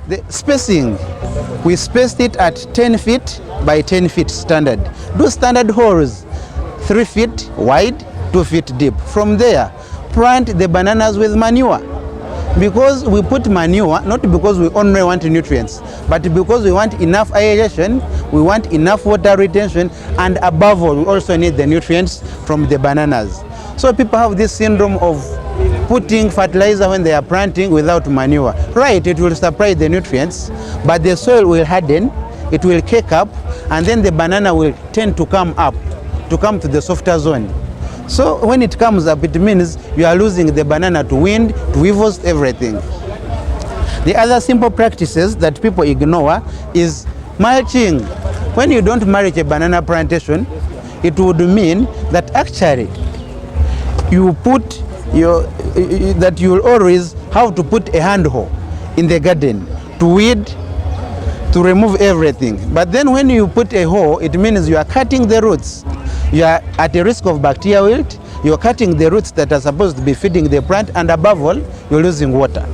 The spacing, we spaced it at 10 feet by 10 feet standard. Do standard holes, 3 feet wide, 2 feet deep. From there, plant the bananas with manure. Because we put manure, not because we only want nutrients, but because we want enough aeration, we want enough water retention, and above all, we also need the nutrients from the bananas. So people have this syndrome of putting fertilizer when they are planting without manure. Right, it will supply the nutrients, but the soil will harden, it will cake up, and then the banana will tend to come up, to come to the softer zone. So when it comes up, it means you are losing the banana to wind, to weevils, everything. The other simple practices that people ignore is mulching. When you don't mulch a banana plantation, it would mean that actually you put that you will always have to put a handhole in the garden to weed, to remove everything. But then when you put a hole, it means you are cutting the roots. You are at a risk of bacterial wilt. You are cutting the roots that are supposed to be feeding the plant, and above all, you're losing water.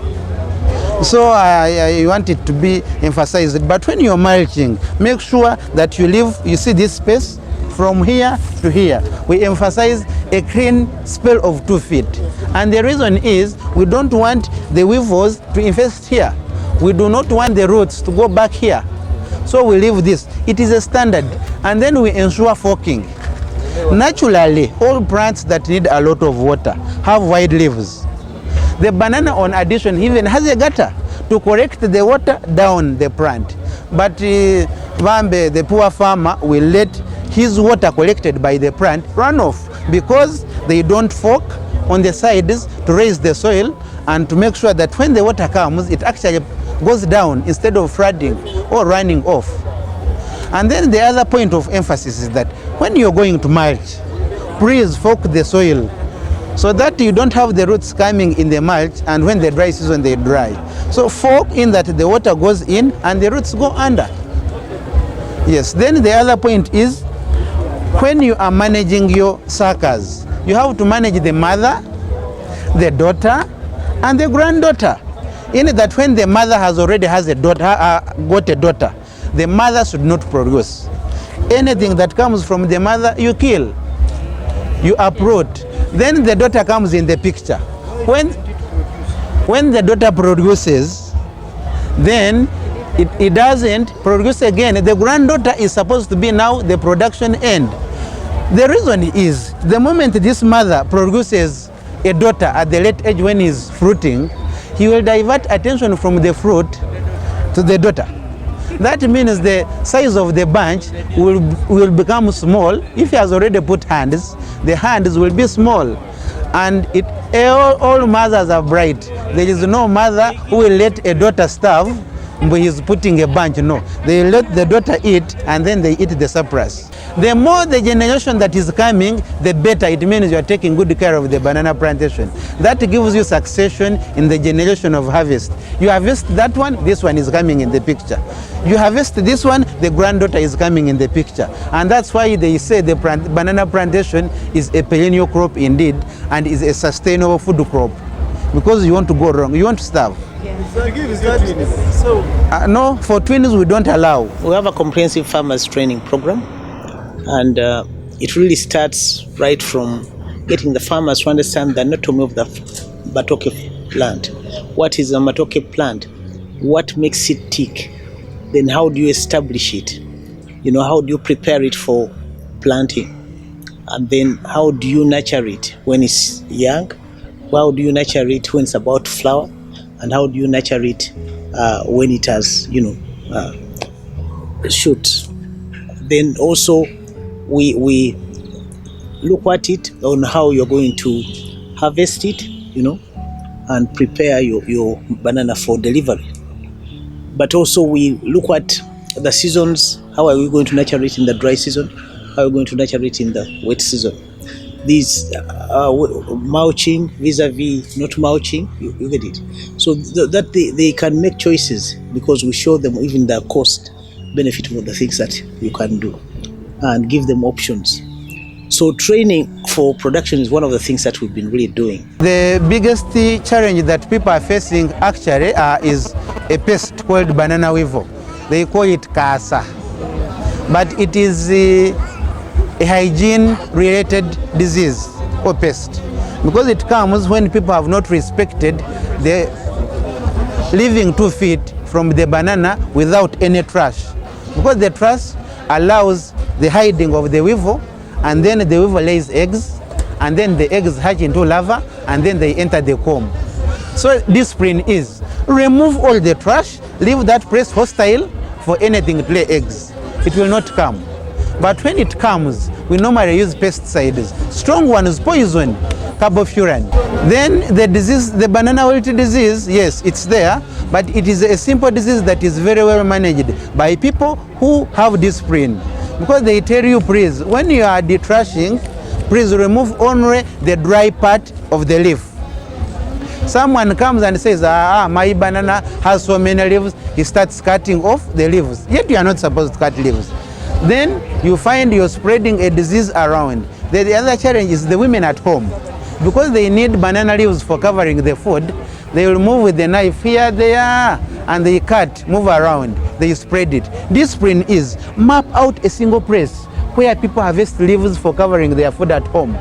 So I want it to be emphasized. But when you're mulching, make sure that you leave, you see this space from here to here. We emphasize a clean spell of 2 feet. And the reason is we don't want the weevils to infest here. We do not want the roots to go back here. So we leave this. It is a standard. And then we ensure forking. Naturally, all plants that need a lot of water have wide leaves. The banana, on addition, even has a gutter to collect the water down the plant. But Vambe, the poor farmer, will let his water collected by the plant run off because they don't fork on the sides to raise the soil and to make sure that when the water comes, it actually goes down instead of flooding or running off. And then the other point of emphasis is that when you're going to mulch, please fork the soil so that you don't have the roots coming in the mulch, and when the dry season they dry. So fork in that the water goes in and the roots go under. Yes, then the other point is when you are managing your suckers, you have to manage the mother, the daughter, and the granddaughter. In that when the mother has already got a daughter, the mother should not produce. Anything that comes from the mother, you kill, you uproot. Then the daughter comes in the picture. When the daughter produces, then it doesn't produce again. The granddaughter is supposed to be now the production end. The reason is the moment this mother produces a daughter at the late age when he's fruiting, he will divert attention from the fruit to the daughter. That means the size of the bunch will become small. If he has already put hands, the hands will be small. And all mothers are bright. There is no mother who will let a daughter starve but he's putting a bunch. No, they let the daughter eat and then they eat the surplus. The more the generation that is coming, the better. It means you are taking good care of the banana plantation. That gives you succession in the generation of harvest. You harvest that one, this one is coming in the picture. You harvest this one, the granddaughter is coming in the picture. And that's why they say the banana plantation is a perennial crop indeed, and is a sustainable food crop. Because you want to go wrong, you want to starve. No, for twins we don't allow. We have a comprehensive farmers training program, and it really starts right from getting the farmers to understand the anatomy of the Matooke plant. What is a Matooke plant? What makes it tick? Then how do you establish it? How do you prepare it for planting? And then how do you nurture it when it's young? How do you nurture it when it's about to flower? And how do you nurture it when it has, shoots? Then also we look at it on how you're going to harvest it, and prepare your banana for delivery. But also we look at the seasons. How are we going to nurture it in the dry season? How are we going to nurture it in the wet season? These mulching vis-a-vis not mulching, you get it. So that they can make choices, because we show them even the cost benefit of the things that you can do and give them options. So training for production is one of the things that we've been really doing. The biggest challenge that people are facing actually is a pest called banana weevil. They call it kasa. But it is a hygiene-related disease or pest, because it comes when people have not respected the leaving 2 feet from the banana without any trash, because the trash allows the hiding of the weevil, and then the weevil lays eggs, and then the eggs hatch into larvae, and then they enter the comb. So discipline is remove all the trash, leave that place hostile for anything to lay eggs. It will not come. But when it comes, we normally use pesticides. Strong one is poison, carbofuran. Then the disease, the banana wilt disease, yes, it's there, but it is a simple disease that is very well managed by people who have discipline. Because they tell you, please, when you are detrashing, please remove only the dry part of the leaf. Someone comes and says, my banana has so many leaves, he starts cutting off the leaves. Yet you are not supposed to cut leaves. Then you find you're spreading a disease around. The other challenge is the women at home. Because they need banana leaves for covering the food, they will move with the knife here, there, and they cut, move around, they spread it. Discipline is map out a single place where people harvest leaves for covering their food at home.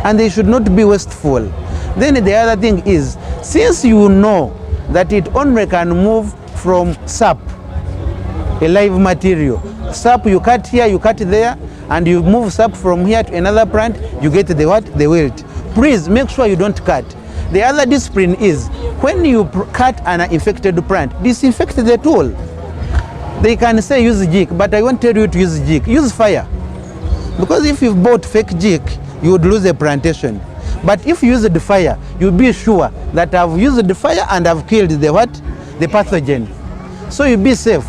And they should not be wasteful. Then the other thing is, since you know that it only can move from sap, a live material, sap you cut here, you cut there, and you move sap from here to another plant, you get the what? The wilt. Please make sure you don't cut. The other discipline is, when you cut an infected plant, disinfect the tool. They can say use jig, but I won't tell you to use jig. Use fire. Because if you bought fake jig, you would lose a plantation. But if you use the fire, you'll be sure that I've used the fire and I've killed the what? The pathogen. So you'll be safe.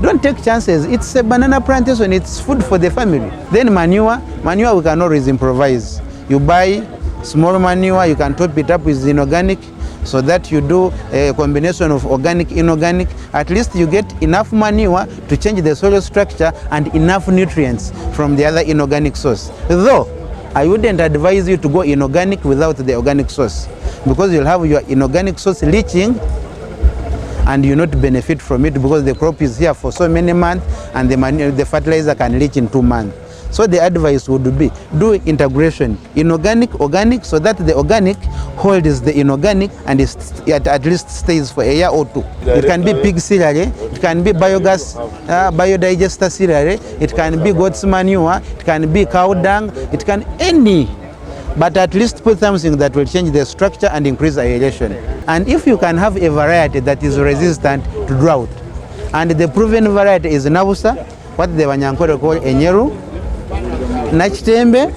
Don't take chances. It's a banana plantation. It's food for the family. Then manure we can always improvise. You buy small manure, you can top it up with inorganic, so that you do a combination of organic, inorganic. At least you get enough manure to change the soil structure and enough nutrients from the other inorganic source. Though, I wouldn't advise you to go inorganic without the organic source, because you'll have your inorganic source leaching and you not benefit from it, because the crop is here for so many months and the fertilizer can leach in 2 months. So the advice would be, do integration, inorganic, organic, so that the organic holds the inorganic and it at least stays for a year or 2. It can be pig celery, it can be biogas, biodigester celery, it can be goat's manure, it can be cow dung, it can any. But at least put something that will change the structure and increase aeration. And if you can have a variety that is resistant to drought, and the proven variety is Nabusa, what the Wanyankore call Enyeru, Nachitembe,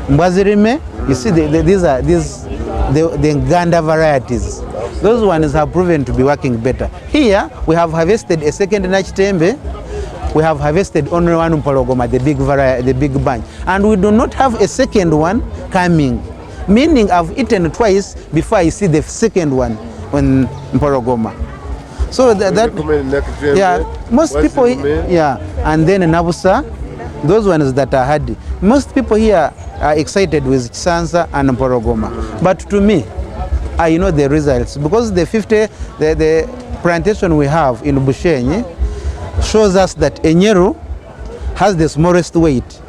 Mbwazirime. You see, these are the Nganda varieties. Those ones have proven to be working better. Here, we have harvested a second Nachitembe. We have harvested only one Mpologoma, the big bunch. And we do not have a second one coming. Meaning I've eaten twice before I see the second one on Mpologoma. So most people, and then Nabusa, those ones that are hardy. Most people here are excited with Chisanza and Mpologoma. But to me, I know the results, because the plantation we have in Bushenyi shows us that Enyeru has the smallest weight,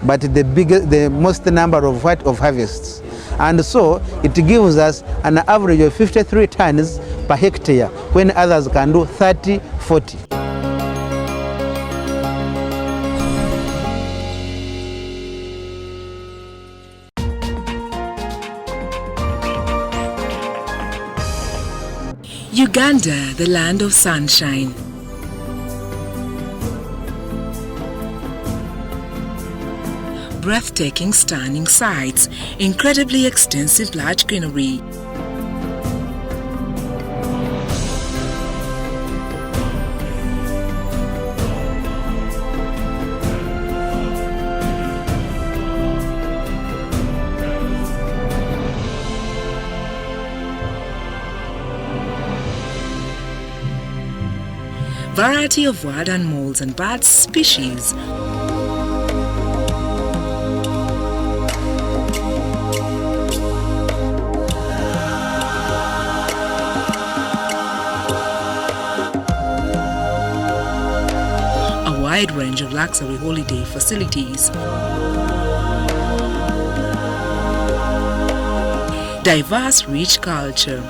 but the most number of harvests. And so it gives us an average of 53 tons per hectare, when others can do 30, 40. Uganda, the land of sunshine. Breathtaking, stunning sights, incredibly extensive large greenery. Variety of wild animals and bird species. wide range of luxury holiday facilities. Diverse, rich culture.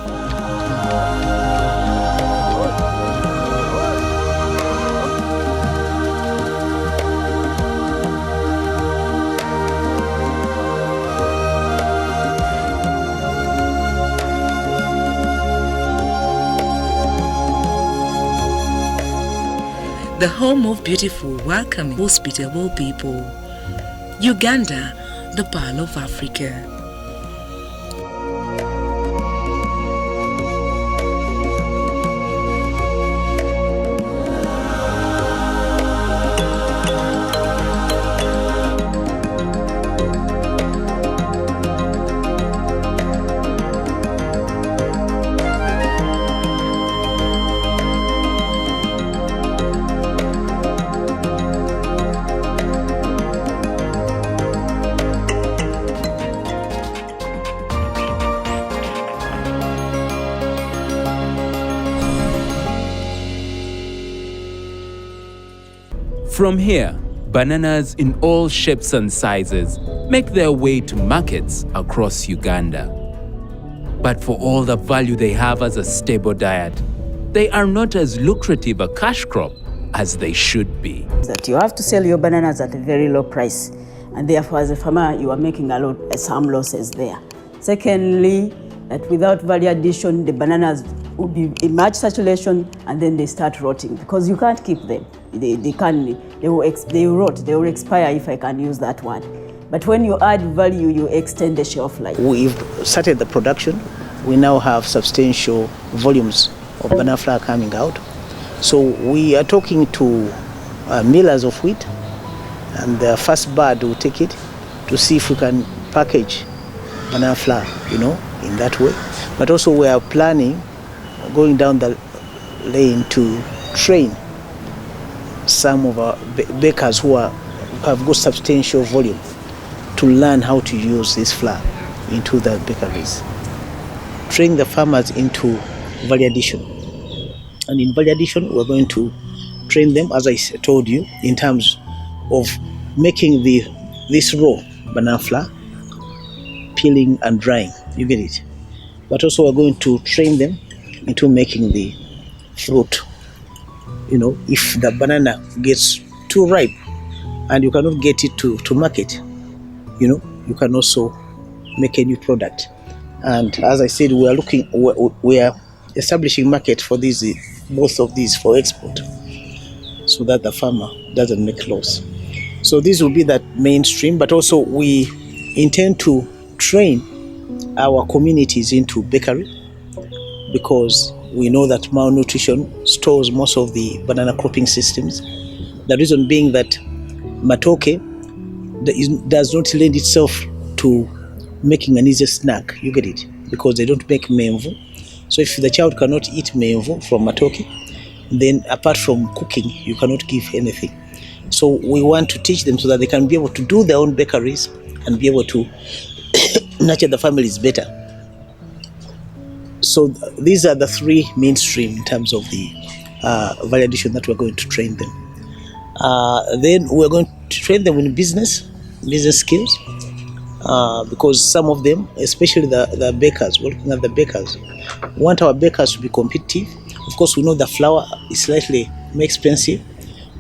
The home of beautiful, welcoming, hospitable people. Uganda, the Pearl of Africa. From here, bananas in all shapes and sizes make their way to markets across Uganda. But for all the value they have as a stable diet, they are not as lucrative a cash crop as they should be. That you have to sell your bananas at a very low price, and therefore as a farmer you are making some losses there. Secondly, that without value addition the bananas will be in much saturation and then they start rotting because you can't keep them. They will rot, they will expire, if I can use that word. But when you add value, you extend the shelf life. We've started the production. We now have substantial volumes of banana flour coming out. So we are talking to millers of wheat, and the first bird will take it to see if we can package banana flour, in that way. But also we are planning going down the lane to train some of our bakers who have got substantial volume to learn how to use this flour into the bakeries. Train the farmers into value addition. And in value addition, we're going to train them, as I told you, in terms of making this raw banana flour, peeling and drying. You get it? But also we're going to train them into making the fruit. If the banana gets too ripe and you cannot get it to market, you can also make a new product. And as I said, we are establishing market for both of these for export, so that the farmer doesn't make loss. So this will be that mainstream, but also we intend to train our communities into bakery, because we know that malnutrition stores most of the banana cropping systems. The reason being that Matooke does not lend itself to making an easy snack, you get it, because they don't make menvu. So if the child cannot eat menvu from Matooke, then apart from cooking, you cannot give anything. So we want to teach them so that they can be able to do their own bakeries and be able to nurture the families better. So these are the three mainstream in terms of the value addition that we're going to train them. Then we're going to train them in business skills, because some of them, especially the bakers, we're looking at the bakers, we want our bakers to be competitive. Of course, we know the flour is slightly more expensive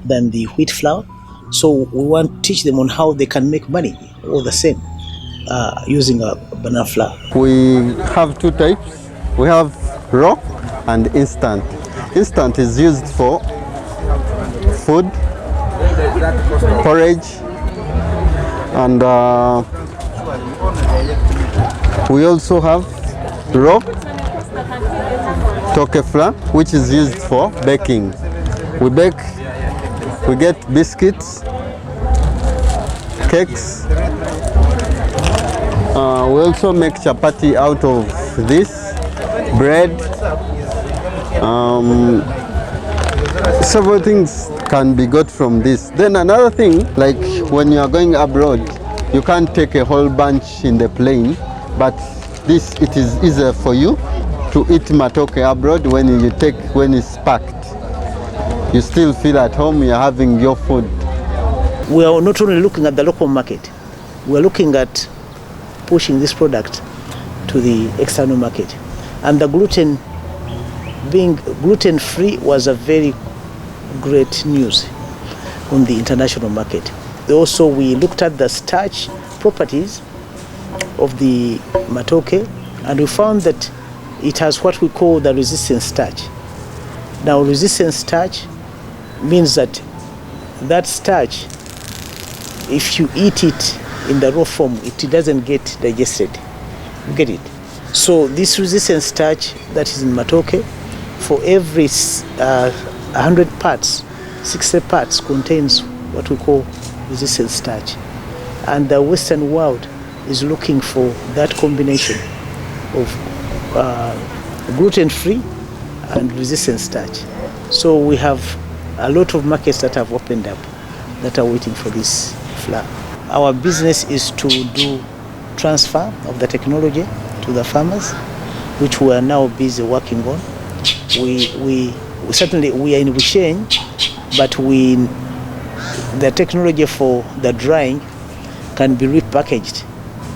than the wheat flour, so we want to teach them on how they can make money all the same using a banana flour. We have two types. We have raw and instant. Instant is used for food, porridge, and we also have raw toke flour, which is used for baking. We bake, we get biscuits, cakes. We also make chapati out of this, bread. Several things can be got from this. Then another thing, like when you are going abroad, you can't take a whole bunch in the plane, but it is easier for you to eat Matooke abroad when it's packed. you still feel at home, you're having your food. We are not only looking at the local market, we are looking at pushing this product to the external market. And the being gluten-free was a very great news on the international market. Also, we looked at the starch properties of the Matooke, and we found that it has what we call the resistant starch. Now, resistant starch means that starch, if you eat it in the raw form, it doesn't get digested. You get it? So this resistant starch that is in Matooke, for every 100 parts, 60 parts contains what we call resistant starch. And the Western world is looking for that combination of gluten-free and resistant starch. So we have a lot of markets that have opened up that are waiting for this flour. Our business is to do transfer of the technology to the farmers, which we are now busy working on. We certainly are in change, but the technology for the drying can be repackaged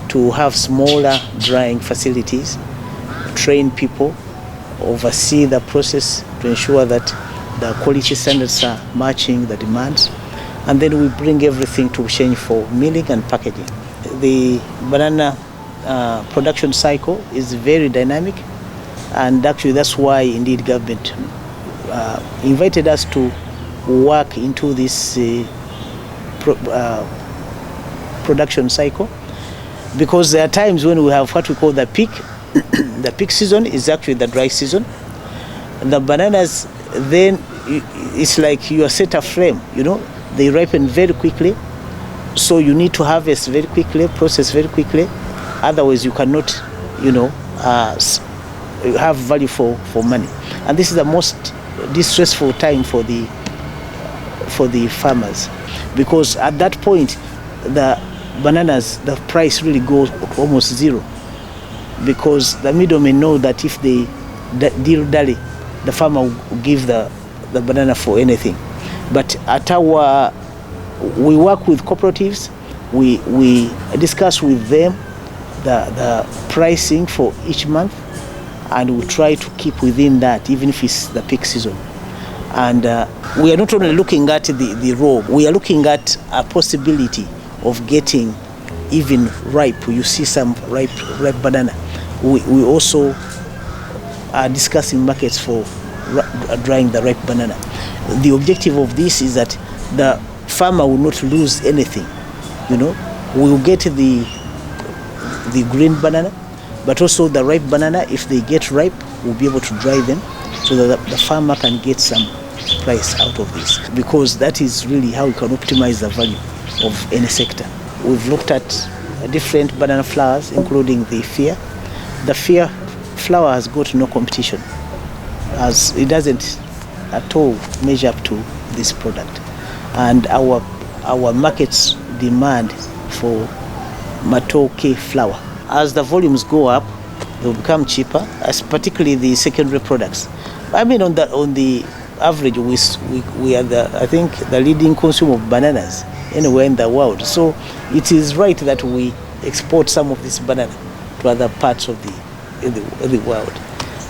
to have smaller drying facilities, train people, oversee the process to ensure that the quality standards are matching the demands, and then we bring everything to change for milling and packaging. The banana production cycle is very dynamic, and actually that's why indeed government invited us to work into this production cycle, because there are times when we have what we call the peak. The peak season is actually the dry season. The bananas, then it's like you are set a frame, they ripen very quickly, so you need to harvest very quickly, process very quickly, otherwise you cannot have value for money. And this is the most distressful time for the farmers, because at that point the bananas, the price really goes almost zero, because the middlemen know that if they deal dally, the farmer will give the banana for anything. But we work with cooperatives, we discuss with them the pricing for each month, and we try to keep within that, even if it's the peak season. And we are not only looking at the raw, we are looking at a possibility of getting even ripe. You see some ripe banana. We also are discussing markets for drying the ripe banana. The objective of this is that the farmer will not lose anything. We will get the green banana, but also the ripe banana. If they get ripe, we'll be able to dry them so that the farmer can get some price out of this, because that is really how we can optimize the value of any sector. We've looked at different banana flours, including the Fia. The Fia flour has got no competition, as it doesn't at all measure up to this product. And our market's demand for Matooke flour, as the volumes go up, they will become cheaper, as particularly the secondary products. I mean, on the average, we are I think the leading consumer of bananas anywhere in the world. So it is right that we export some of this banana to other parts of the world.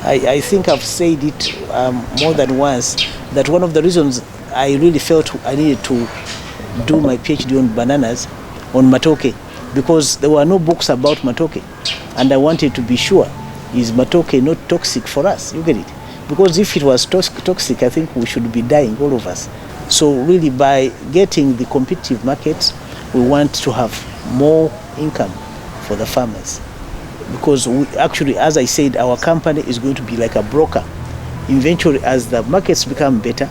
I think I've said it more than once, that one of the reasons I really felt I needed to do my PhD on bananas, on Matooke, because there were no books about Matooke, and I wanted to be sure, is Matooke not toxic for us? You get it? Because if it was toxic, I think we should be dying, all of us. So really, by getting the competitive markets, we want to have more income for the farmers. Because we actually, as I said, our company is going to be like a broker. Eventually, as the markets become better,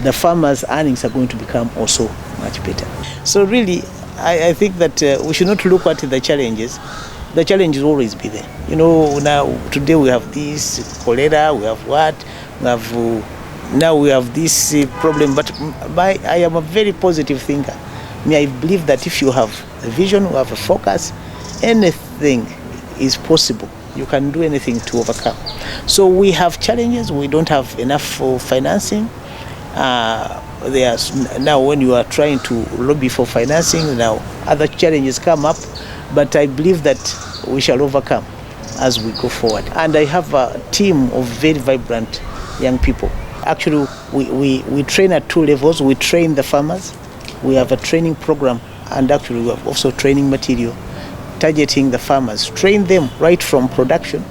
the farmers' earnings are going to become also much better. So really, I think that we should not look at the challenges. The challenges will always be there. Now today we have this cholera, we have what, now we have this problem. But I am a very positive thinker. I believe that if you have a vision, you have a focus, anything is possible. You can do anything to overcome. So we have challenges. We don't have enough financing. Now when you are trying to lobby for financing, now other challenges come up, but I believe that we shall overcome as we go forward. And I have a team of very vibrant young people. Actually, we train at 2 levels. We train the farmers. We have a training program, and actually we have also training material targeting the farmers. Train them right from production,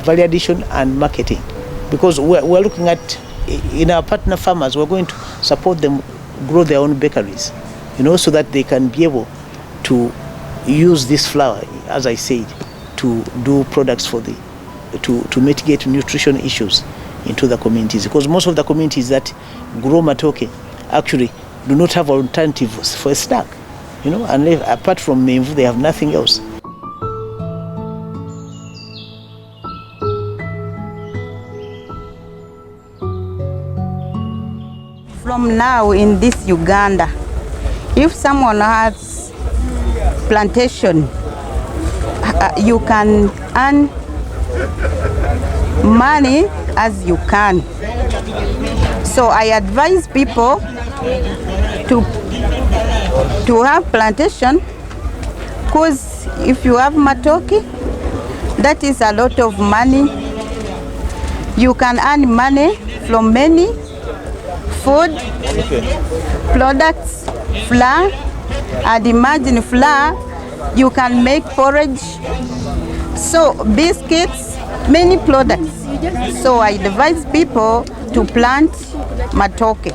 value addition, and marketing. Because we're looking at, in our partner farmers, we're going to support them grow their own bakeries, so that they can be able to use this flour, as I said, to do products for to mitigate nutrition issues into the communities. Because most of the communities that grow Matooke actually do not have alternatives for a snack, and apart from Memvu, they have nothing else. From now in this Uganda, if someone has plantation, you can earn money as you can. So I advise people to have plantation, because if you have Matooke, that is a lot of money. You can earn money from many food products, flour, and imagine flour, you can make porridge, so biscuits, many products. So I advise people to plant Matooke.